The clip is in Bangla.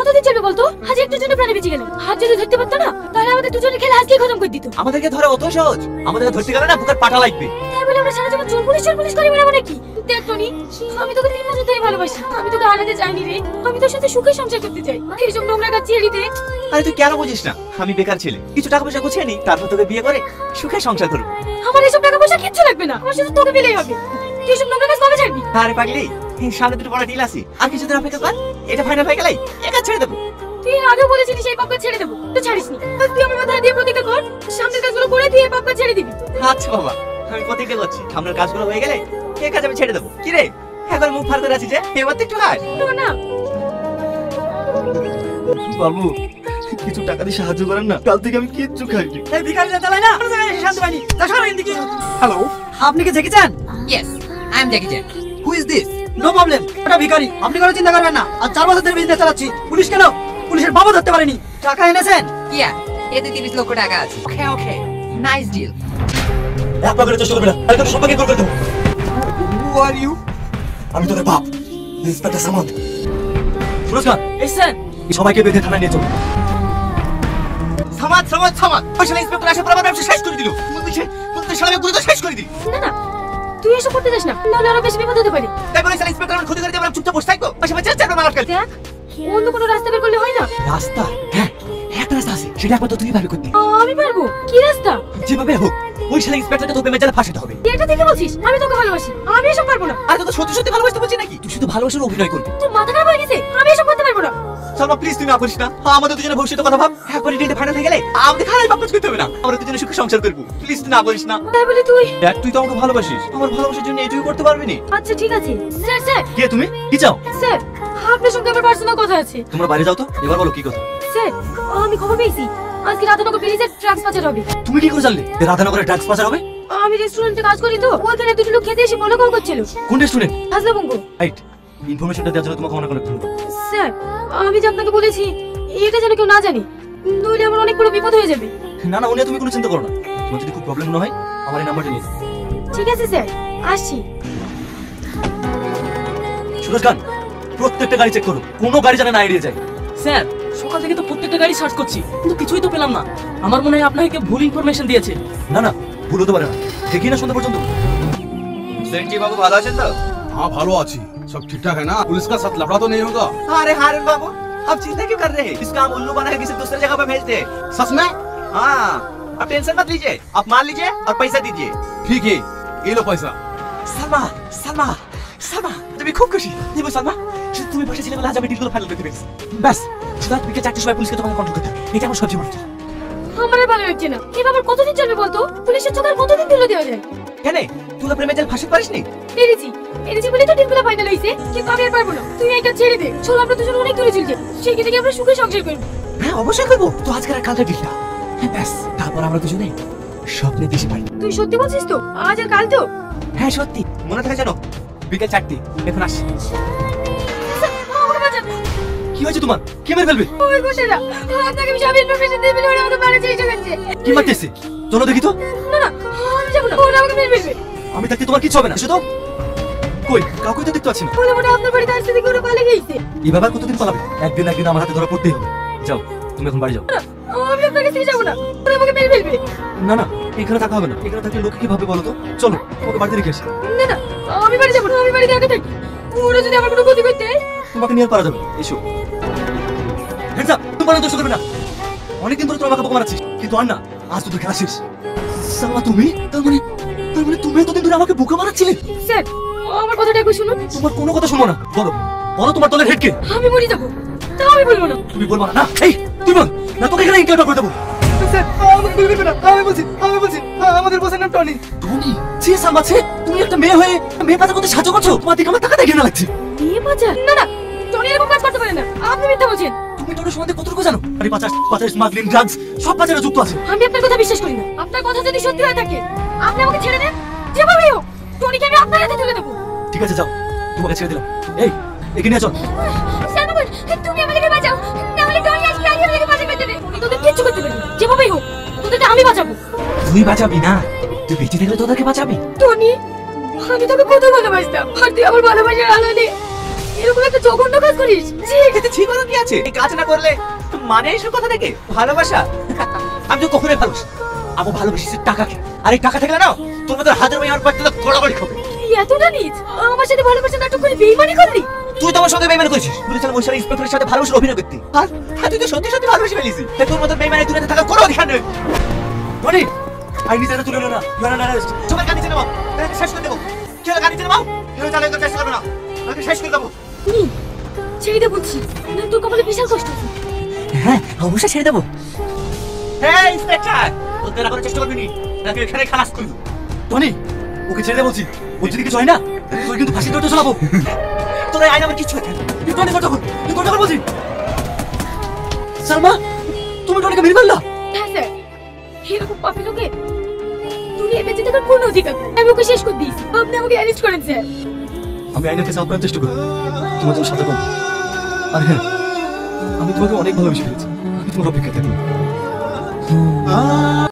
কতদিন চলবে বলতো? আজ একটু জন্য প্রাণে বেঁচে গেল। হাত যদি ধরতে পারতো না তাহলে আমাদের দুজনের খেলা আজকে খতম করে দিত। আমাদেরকে ধরা অত সহজ? আমাদেরকে ধরতে গেলে না বুকের পাটা লাগবে। তাই বলে আমরা সারা জীবন চোর পুলিশ করে বেড়াবো নাকি? দেখ টনি, আমি তোকে 3 বছর ধরে ভালোবাসি। আমি তোকে হারাতে চাইনি রে। আমি তোর সাথে সুখে সংসার করতে চাই। এইসব নোংরা কাজ ছেড়ে দে। আরে তুই কেন বুঝিস না? আমি বেকার ছেলে, কিছু টাকা পয়সা গুছিয়ে নি, তারপর তোকে বিয়ে করে সুখে সংসার করব। আমার এসব টাকা পয়সা কিচ্ছু লাগবে না, আমার শুধু তোকে পেলেই হবে। তুই এসব নোংরা কাজ কবে ছাড়বি? আরে পাগলি, সামনে দুটো বড় ডিল আছে, আর কিছুদিন অপেক্ষা কর, এটা ফাইনাল হয়ে গেলেই একা ছেড়ে দেবো। তুই আগেও বলেছিলি সেই পাপকা ছেড়ে দেবো, তো ছাড়িসনি। তুই আমার মাথায় দিয়ে প্রতিজ্ঞা কর, সামনের কাজগুলো করে দিয়ে পাপকা ছেড়ে দিবি। আচ্ছা বাবা, আমি প্রতিজ্ঞা করছি, সামনের কাজগুলো হয়ে গেলে কে কাজ আমি ছেড়ে দেবো। কি রে, একবার মুখ ফার করে আছিস যে, এবার তো একটু হাস। না বাবু, কিছু টাকা দিয়ে সাহায্য করেন না, কাল থেকে আমি কিচ্ছু খাইনি। এই ভিখারিরা চালায় না, কোনো জায়গায় শান্তি পাইনি। তা সরো এদিকে। হ্যালো, আপনি কি জেগে চান? Yes, I am Jackie Chan. Who is this? No problem, ওটা ভিখারি। আপনি কোনো চিন্তা করবেন না। আর 4 বছর ধরে বিজনেস চালাচ্ছি। পুলিশ কেন? পুলিশের বাবা ধরতে পারেনি। টাকা এনেছেন? Yeah, এতে 30 লক্ষ টাকা আছে। Okay, okay. Nice deal. এক পাগলের চেষ্টা করবে না, আমি তোকে সবাইকে কল করে দেবো। হু আর ইউ? আমি তোদের বাপ, ইন্সপেক্টর সামন্ত। সুরজকার, এই স্যার, সবাইকে বেঁধে থানায় নিয়ে চল। সমাজ সমাজ সমাজ, ওই শালা ইন্সপেক্টর এসে পুরো আমার ব্যবসা শেষ করে দিল। বলতে শালাকে পুরো শেষ করে দিই। না তুই এসব করতে যাস না, নাহলে আরো বেশি বিপদ হতে পারে। তাই বলে শালা ইন্সপেক্টর আমার ক্ষতি করে দিয়ে আমরা চুপচাপ বসে থাকবো? পাশে পাশে চার মার আটকাল। দেখ, অন্য কোনো রাস্তা বের করলে হয় না? রাস্তা? হ্যাঁ, একটা রাস্তা আছে, সেটা একমাত্র তুই ভাবে করবি। আমি পারবো। কি রাস্তা? যেভাবে হোক ওই শালা ইন্সপেক্টরকে তোকে মেজালে ফাঁসাতে হবে। তুই এটা দেখে বলছিস আমি তোকে ভালোবাসি? আমি এসব পারবো না। আর তো সত্যি সত্যি ভালোবাসতে বলছি নাকি? তুই শুধু ভালোবাসার অভিনয় করবি। তোর মাথা খারাপ হয়ে গেছে? আমি এসব করতে পারবো না। সালমা প্লিজ তুই না বলিস না, আমাদের দুজনের ভবিষ্যতের কথা ভাব। একবার ডিলটা ফাইনাল হয়ে গেলে আমাদের খারাপ বাপ করতে হবে না, আমরা দুজনে সুখে সংসার করব। প্লিজ তুই না বলিস না। তাই বলে তুই? দেখ, তুই তো আমাকে ভালোবাসিস, আমার ভালোবাসার জন্য এটুকু করতে পারবি না? আচ্ছা ঠিক আছে। স্যার কে তুমি? কি চাও? স্যার, আপনার সঙ্গে আমার পার্সোনাল কথা আছে। তোমরা বাইরে যাও তো, এবার বলো কি কথা। স্যার, আমি খবর পেয়েছি আজকে রাধানগর ব্রিজে ড্রাগস পাচার হবে। তুমি কি করে জানলে যে রাধানগরে ড্রাগস পাচার হবে? আমি রেস্টুরেন্টে কাজ করি তো, ওখানে দুটো লোক খেতে এসে বলে কল করছিল। কোন রেস্টুরেন্ট? হাজলাবঙ্গ। রাইট, ইনফরমেশনটা দেওয়ার জন্য তোমাকে অনেক অনেক ধন্যবাদ। স্যার, আমি যে আপনাকে বলেছি এটা যেন কেউ না জানে, নইলে আমার অনেক বড় বিপদ হয়ে যাবে। না না, উনি তুমি কোনো চিন্তা করো না। তোমার যদি খুব প্রবলেম না হয় আমার এই নাম্বারটা নিয়ে। ঠিক আছে স্যার, আসছি। সুরজ খান, প্রত্যেকটা গাড়ি চেক করো, কোনো গাড়ি যেন না এড়িয়ে যায়। স্যার, সকাল থেকে তো প্রত্যেকটা গাড়ি সার্চ করছি, কিন্তু কিছুই তো পেলাম না। আমার মনে হয় আপনাকে ভুল ইনফরমেশন দিয়েছে। না না, ভুল হতে পারে না, দেখি না সন্ধ্যা পর্যন্ত। সেন্টি বাবু ভালো আছেন তো? हाँ भालो अच्छी सब ठीक ठाक है ना? पुलिस का साथ लफड़ा तो नहीं होगा? अरे हारून बाबू, आप चिंता क्यों कर रहे हैं? इसका हम उल्लू बना के किसी दूसरे जगह पे भेज दे। सच में? हाँ, आप टेंशन मत लीजिए, आप मान लीजिए और पैसा दीजिए। ठीक है, ये लो पैसा। সালমা সালমা সালমা, তুমি খুব খুশি? দেবো সালমা, শুধু তুমি বসে ছিলে বলে আজ আমি ডিলগুলো ফাইনাল করতে পেরেছি। ব্যাস, শুধু আজ বিকেল 4টের সময় পুলিশকে তোমাকে কন্ট্যাক্ট করতে হবে, এটা আমার সবচেয়ে বড়। আমার আর ভালো লাগছে না। এভাবে আর কতদিন চলবে বলতো? পুলিশের চোখে আর কতদিন তুলে দেওয়া যায়? কেন তুই তো প্রেমে জাল ফাঁসি পারিসনি? পেরেছি বলে তো ডিলগুলো ফাইনাল হইছে, কিন্তু আমি আর পারবো না। তুই এটা ছেড়ে দে, চল আমরা দুজন অনেক দূরে চলে যাই, সেখানে গিয়ে আমরা সুখে সংসার করবো। হ্যাঁ অবশ্যই করবো, তো আজকের আর কালকের ডিলটা। ব্যাস, তারপর আমরা দুজনে স্বপ্নে দেশে পাই। তুই সত্যি বলছিস তো? আজ আর কাল তো? হ্যাঁ সত্যি। মনে থাকে জানো, বিকেল 4টে, এখন আসি। আমাকে বাঁচান। কি হয়েছে তোমার? কে মেরে ফেলবে? ওই গোটেরা আপনাকে আমি সব ইনফরমেশন দিয়ে দিলে ওরা আমাকে মারা চেষ্টা করছে। কি মারতেছে? চলো দেখি তো। না আমি যাবো না, ওরা আমাকে মেরে ফেলবে। আমি থাকতে তোমার কিছু হবে না, এসো তো। কই কাউকে তো দেখতে পাচ্ছি না। মনে মনে আপনার বাড়িতে আসতে দেখে ওরা পালিয়ে গেছে। এই ব্যাপার কতদিন পালাবে? একদিন একদিন আমার হাতে ধরা পড়তেই হবে। যাও, তুমি এখন বাড়ি যাও। আমি আপনার কাছে যাবো না, ওরা আমাকে মেরে ফেলবে। না না, এখানে থাকা হবে না, এখানে থাকলে লোকে কি ভাবে বলো তো। চলো তোমাকে বাড়িতে রেখে আসি। না আমি বাড়ি যাবো না, আমি বাড়িতে একা থাকি। ওরা যদি আমার কোনো ক্ষতি করতে, তোমাকে নিয়ে পারা যাবে। এসো। হ্যাঁ তোমার দোষ করবে না, অনেকদিন ধরে তোমাকে বোকা মারাচ্ছিস, কিন্তু আর না, আজ তো তুই খেলা শেষ। সালমা তুমি, তার মানে তুমি এতদিন ধরে আমাকে বোকা মারাচ্ছিলে? স্যার আমার কথাটা একটু শুনুন। তোমার কোনো কথা শুনবো না, বলো বলো তোমার দলের হেডকে। আমি মরে যাবো, তা আমি বলবো না। তুমি বলবো না? না এই তুই বল না, তোকে এখানে ইন্টারভিউ করে দেবো। স্যার আমাকে বলবেন না, আমি বলছি আমাদের বসের নাম টনি। টনি? ছি সালমা ছি, তুমি একটা মেয়ে হয়ে মেয়ে পাচার করতে সাহায্য করছো? তোমার দিকে আমার টাকা দেখে না লাগছে। মেয়ে পাচার? না টনি এরকম কাজ করতে পারে না, আপনি মিথ্যা বলছেন। তুমি টনির সম্বন্ধে কতটুকু জানো? আরে পাচার স্মাগলিং ড্রাগস সব পাচারে যুক্ত আছে। আমি আপনার কথা বিশ্বাস করি না। আপনার কথা যদি সত্যি হয়ে থাকে আপনি আমাকে ছেড়ে দেন, যেভাবেই হোক টনিকে আমি আপনার হাতে তুলে দেবো। ঠিক আছে যাও, তোমাকে ছেড়ে দিলাম। এই এগিয়ে নিয়ে চল। স্যার বাবু, তুমি আমাকে বাঁচাও, না হলে টনি আজকে আমাকে বাঁচাতে পারবে। তোদের কিচ্ছু করতে পারবে না, যেভাবেই হোক তোদেরকে আমি বাঁচাবো। তুই বাঁচাবি না, তুই বেঁচে থাকলে তোদেরকে বাঁচাবি। টনি, আমি তোকে কত ভালোবাসতাম, আর তুই আমার ভালোবাসার আলো নেই। এরকম একটা জঘন্য কাজ করিস ছি এতে ঠিক হলো কি আছে? এই কাজ না করলে মানে এসব কথা থেকে ভালোবাসা আমি তো কখনোই ভালোবাসি আমি ভালোবাসি টাকাকে আর এই টাকা থাকলে না তোর মতো হাজার ভাই আমার পাড়তে গড়াগড়ি খাবে তুই এতটা নিজ আমার সাথে ভালোবাসা নাটক করে বেইমানি করলি তুই তো আমার সঙ্গে বেইমানি করেছিস বলেছিলাম ওই সারা ইন্সপেক্টরের সাথে ভালোবাসার অভিনয় করতে আর তুই তো সত্যি সত্যি ভালোবেসে ফেলিস তাই তোর মতো বেইমানি দূরে থাকার কোনো অধিকার নেই টনি আই নিজেরা তুলে না ইউ আর আন সবাই গাড়ি চেনে তাকে শেষ করে দেবো কি হলো গাড়ি চেনে মাও কেউ চালাই করতে চেষ্টা করবে না তাকে শেষ করে দেবো নি ছেড়ে দে বলছি না তোর কপালে বিশাল কষ্ট আছে হ্যাঁ অবশ্যই ছেড়ে দেবো হ্যাঁ ইন্সপেক্টর বলতে না করার চেষ্টা করবি নি তাকে এখানে খালাস করে দেবো টনি ওকে ছেড়ে দে বলছি ও যদি কিছু হয় না তুই কিন্তু ফাঁসি দৌড়তে শোনাবো তোর আইন আমার কিছু আছে তুই টনি কথা বল তুই কথা বল বলছি সালমা তুমি টনিকে মেরে ফেললা হ্যাঁ স্যার এরকম পাপি লোকে দুনিয়া বেঁচে থাকার কোনো অধিকার নেই। আমি ওকে শেষ করে দিয়েছি আপনি আমাকে অ্যারেস্ট করেন স্যার আমি আইনের কাছে আপনার চেষ্টা করি তোমার জন্য সাথে পাবো আর হ্যাঁ আমি তোমাকে অনেক ভালোবেসে ফেলেছি আমি তোমার অপেক্ষা থাকবো